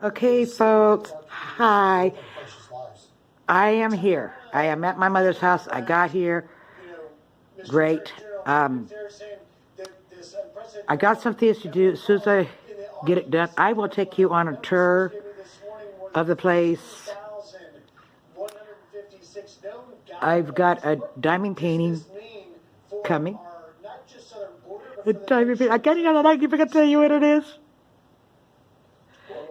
Okay, folks, hi. I am here. I am at my mother's house. I got here. Great. I got some things to do. As soon as I get it done, I will take you on a tour of the place. I've got a diamond painting coming. A diamond painting. I can't even tell you what it is.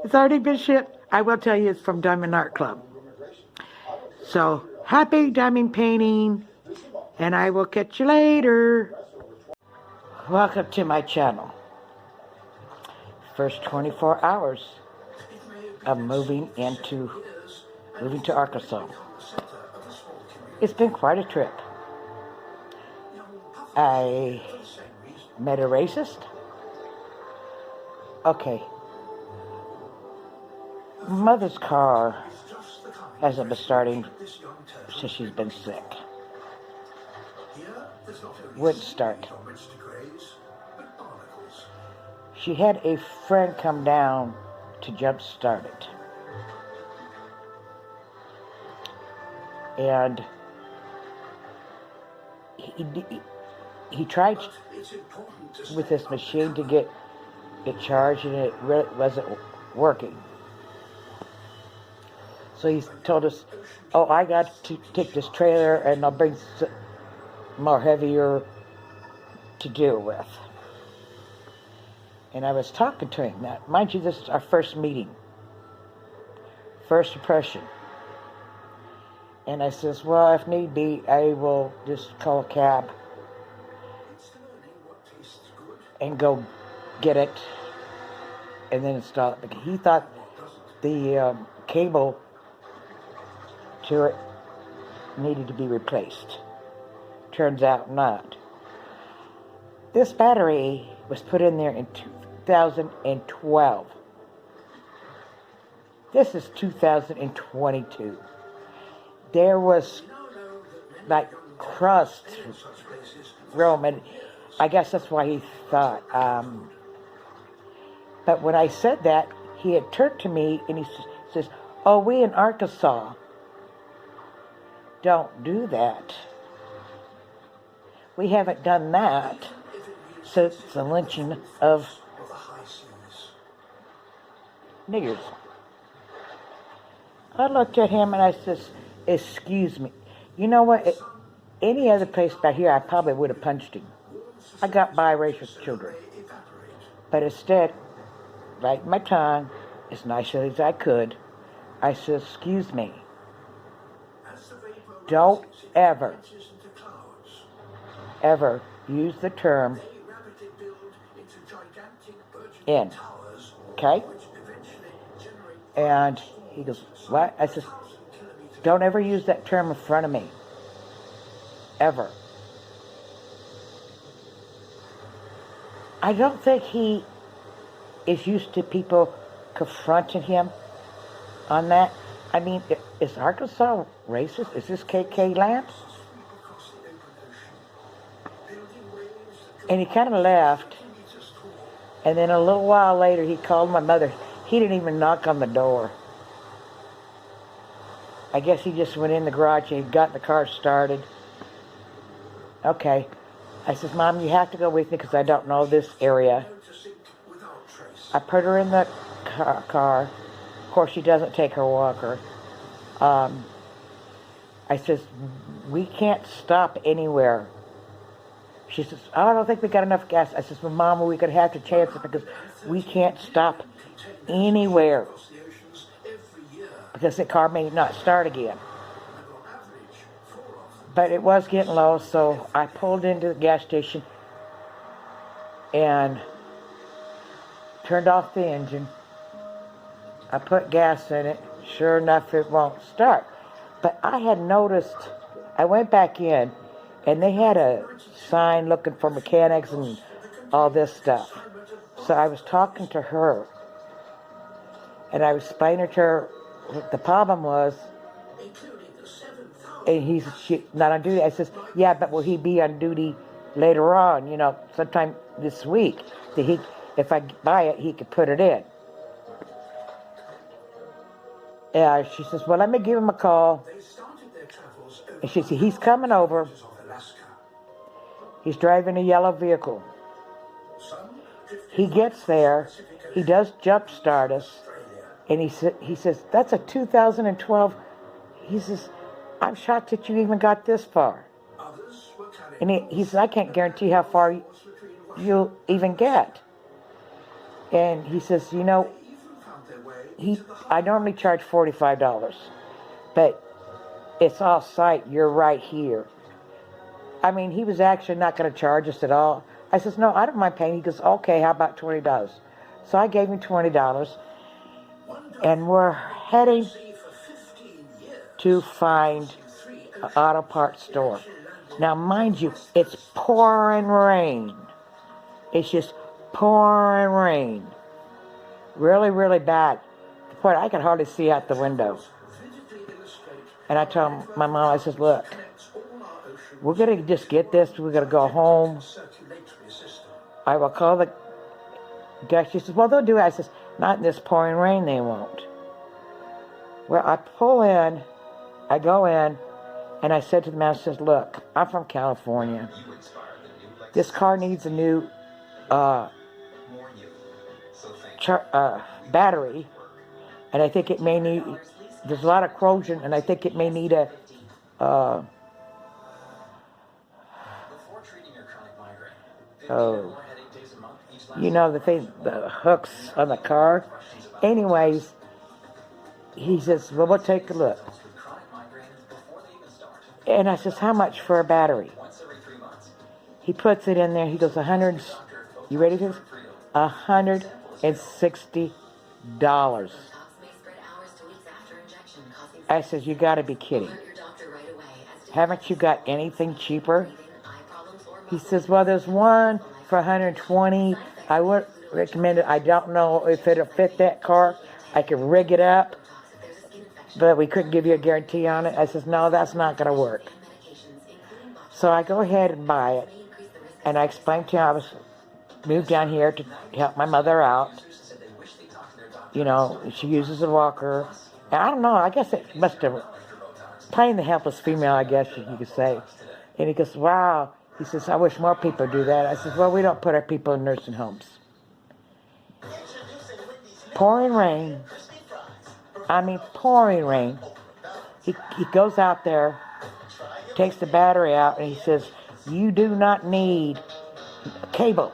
It's already been shipped. I will tell you it's from Diamond Art Club. So, happy diamond painting, and I will catch you later. Welcome to my channel. First 24 hours of moving to Arkansas. It's been quite a trip. I met a racist. Okay. Mother's car hasn't been starting since she's been sick. Wouldn't start. She had a friend come down to jump start it. And he tried with this machine to get it charged, and it really wasn't working. So he told us, oh, I got to take this trailer and I'll bring some more heavier to deal with. And I was talking to him. Now, mind you, this is our first meeting. First impression. And I says, well, if need be, I will just call a cab and go get it and then install it. Because he thought the cable to it needed to be replaced. Turns out not. This battery was put in there in 2012. This is 2022. There was like crust Roman. I guess that's why he thought. But when I said that, he had turned to me and he says, oh, we in Arkansas don't do that. We haven't done that since the lynching of niggers. I looked at him and I says, excuse me. You know what? Any other place back here, I probably would have punched him. I got biracial children. But instead, biting my tongue as nicely as I could, I said, excuse me. Don't ever use the term in. Okay? And he goes, what? I said, don't ever use that term in front of me. Ever. I don't think he is used to people confronting him on that. I mean, is Arkansas racist? Is this KK land? And he kind of left. And then a little while later, he called my mother. He didn't even knock on the door. I guess he just went in the garage and he got the car started. Okay. I says, Mom, you have to go with me because I don't know this area. I put her in the car. Of course, she doesn't take her walker. I says, we can't stop anywhere. She says, oh, I don't think we got enough gas. I says, well, Mama, we could have to chance it because we can't stop anywhere. Because the car may not start again. But it was getting low, so I pulled into the gas station and turned off the engine. I put gas in it. Sure enough, it won't start. But I had noticed, I went back in, and they had a sign looking for mechanics and all this stuff. So I was talking to her, and I was explaining to her what the problem was, and he's not on duty. I says, yeah, but will he be on duty later on, sometime this week? If I buy it, he could put it in. She says, well, let me give him a call. And she said, he's coming over. He's driving a yellow vehicle. He gets there. He does jump start us. And he says, that's a 2012. He says, I'm shocked that you even got this far. And he says, I can't guarantee how far you'll even get. And he says, you know, I normally charge $45, but it's off-site. You're right here. I mean, he was actually not going to charge us at all. I says, no, I don't mind paying. He goes, okay, how about $20? So I gave him $20, and we're heading to find an auto parts store. Now, mind you, it's pouring rain. It's just pouring rain. Really, really bad. To the point I could hardly see out the window. And I told my mom, I says, look, we're going to just get this. We're going to go home. I will call the guy. She says, well, they'll do it. I says, not in this pouring rain, they won't. Well, I pull in. I go in. And I said to the man, I says, look, I'm from California. This car needs a new battery. And I think it may need, there's a lot of corrosion, and I think it may need a, you know, the thing, the hooks on the car. Anyways, he says, well, we'll take a look. And I says, how much for a battery? He puts it in there. He goes, you ready for this? $160. I says, you got to be kidding. Haven't you got anything cheaper? He says, well, there's one for $120. I wouldn't recommend it. I don't know if it'll fit that car. I could rig it up, but we couldn't give you a guarantee on it. I says, no, that's not going to work. So I go ahead and buy it, and I explained to him I was moved down here to help my mother out. You know, she uses a walker. And I don't know, I guess it must have, playing the helpless female, I guess you could say. And he goes, wow. He says, I wish more people do that. I says, well, we don't put our people in nursing homes. Pouring rain. I mean, pouring rain. He goes out there, takes the battery out, and he says, you do not need cable,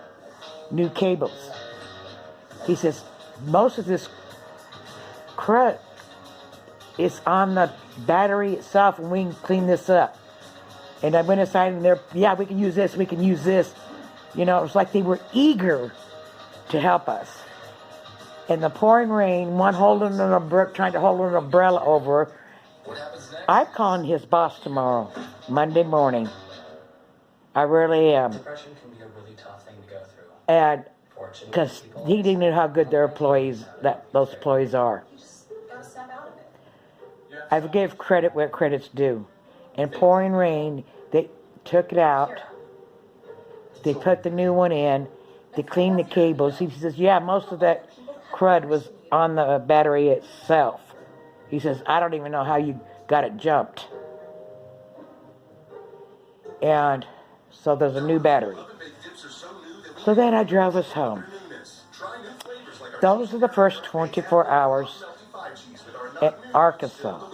new cables. He says, most of this crud is on the battery itself, and we can clean this up. And I went inside, and yeah, we can use this, we can use this. You know, it was like they were eager to help us. In the pouring rain, one holding trying to hold an umbrella over. I'm calling his boss tomorrow, Monday morning. I really am. Depression can be a really tough thing to go through. And because he didn't know how good those employees are. I give credit where credit's due. In pouring rain, they took it out. They put the new one in. They cleaned the cables. He says, yeah, most of that crud was on the battery itself. He says, I don't even know how you got it jumped. And so there's a new battery. So then I drove us home. Those are the first 24 hours at Arkansas.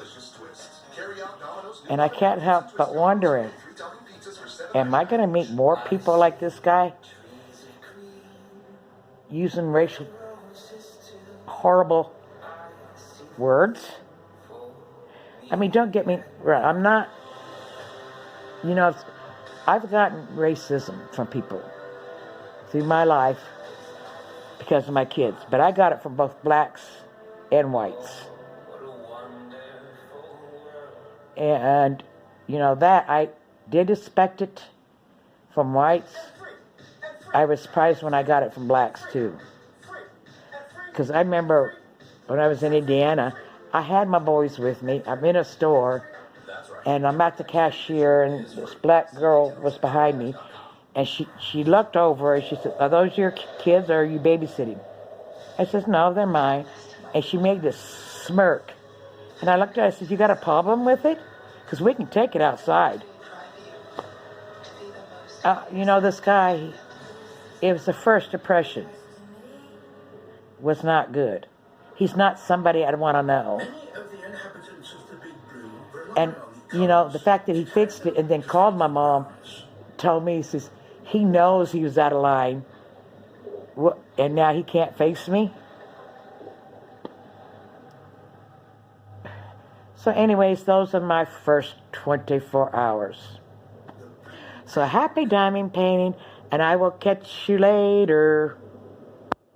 And I can't help but wondering, am I going to meet more people like this guy? Using racial, horrible words? I mean, don't get me right. I'm not, you know, I've gotten racism from people through my life because of my kids. But I got it from both blacks and whites. And, you know, that I did expect it from whites. I was surprised when I got it from blacks, too. Because I remember when I was in Indiana, I had my boys with me. I'm in a store, and I'm at the cashier, and this black girl was behind me. And she looked over, and she said, are those your kids, or are you babysitting? I said, no, they're mine. And she made this smirk. And I looked at it, I said, you got a problem with it? Because we can take it outside. You know, this guy, it was the first impression. Was not good. He's not somebody I'd want to know. And, you know, the fact that he fixed it and then called my mom, told me, he says, he knows he was out of line. And now he can't face me. So anyways, those are my first 24 hours. So happy diamond painting, and I will catch you later.